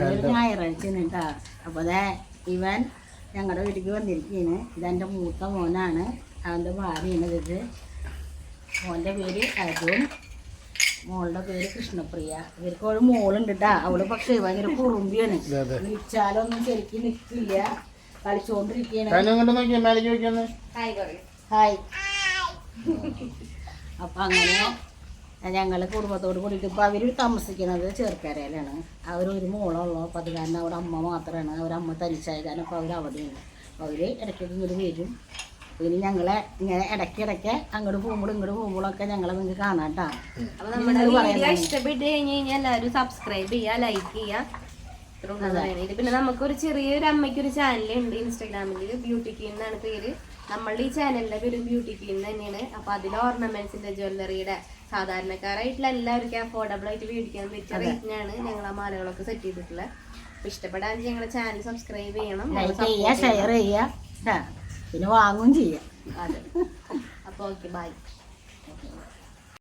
ഞായറാഴ്ചയാണ് കേട്ടോ. അപ്പോൾ അതെ ഇവൻ ഞങ്ങളുടെ വീട്ടിലേക്ക് വന്നിരിക്കുകയാണ്. ഇതെൻ്റെ മൂത്ത മോനാണ്, അവൻ്റെ ഭാര്യയാണ് ഇത്. മോൻ്റെ പേര് അരുൺ, മോളുടെ പേര് കൃഷ്ണപ്രിയ. ഇവർക്ക് ഒരു മോളുണ്ട് കേട്ടോ. അവള് പക്ഷേ ഭയങ്കര കുറുമ്പിയാണ്, വിളിച്ചാലൊന്നും ശരിക്കും നിൽക്കില്ല, കളിച്ചോണ്ടിരിക്കുകയാണ്. ഹായ്. അപ്പം അങ്ങനെ ഞങ്ങൾ കുടുംബത്തോട് കൂടിയിട്ട് ഇപ്പോൾ അവർ താമസിക്കുന്നത് ചേർക്കരയിലാണ്. അവരൊരു മോളുള്ളൂ. അപ്പോൾ അത് കാരണം അവിടെ അമ്മ മാത്രമാണ്. അവരമ്മ തനിച്ചായ കാരണം അപ്പോൾ അവർ അവധിയാണ്. അപ്പോൾ അവർ ഇടയ്ക്കൊക്കെ ഇങ്ങോട്ട് വരും. പിന്നെ ഞങ്ങളെ ഇങ്ങനെ ഇടയ്ക്കിടയ്ക്ക് അങ്ങോട്ട് പോകുമ്പോഴും ഇങ്ങോട്ട് പോകുമ്പോഴൊക്കെ ഞങ്ങളെ നിങ്ങൾക്ക് കാണാം കേട്ടോ. അപ്പോൾ നമ്മുടെ വീഡിയോ ഇഷ്ടപ്പെട്ട് കഴിഞ്ഞ് കഴിഞ്ഞാൽ എല്ലാവരും സബ്സ്ക്രൈബ് ചെയ്യുക, ലൈക്ക് ചെയ്യുക. പിന്നെ നമുക്കൊരു ചെറിയൊരു അമ്മയ്ക്കൊരു ചാനലുണ്ട് ഇൻസ്റ്റാഗ്രാമിൽ, ബ്യൂട്ടി ക്വീൻ എന്നാണ് പേര്. നമ്മളുടെ ഈ ചാനലിൻ്റെ പേര് ബ്യൂട്ടി ക്വീൻ തന്നെയാണ്. അപ്പോൾ അതിൽ ഓർണമെന്റ്സിന്റെ ജ്വല്ലറിയുടെ സാധാരണക്കാരായിട്ടുള്ള എല്ലാവർക്കും അഫോർഡബിൾ ആയിട്ട് മേടിക്കാൻ പറ്റിയ റേറ്റിനാണ് ഞങ്ങൾ ആ മാലകളൊക്കെ സെറ്റ് ചെയ്തിട്ടുള്ളത്. അപ്പോൾ ഇഷ്ടപ്പെടാൻ ഞങ്ങളുടെ ചാനൽ സബ്സ്ക്രൈബ് ചെയ്യണം, ഷെയർ ചെയ്യുക, പിന്നെ വാങ്ങുകയും ചെയ്യാം. അതെ. അപ്പോൾ ഓക്കെ, ബൈ.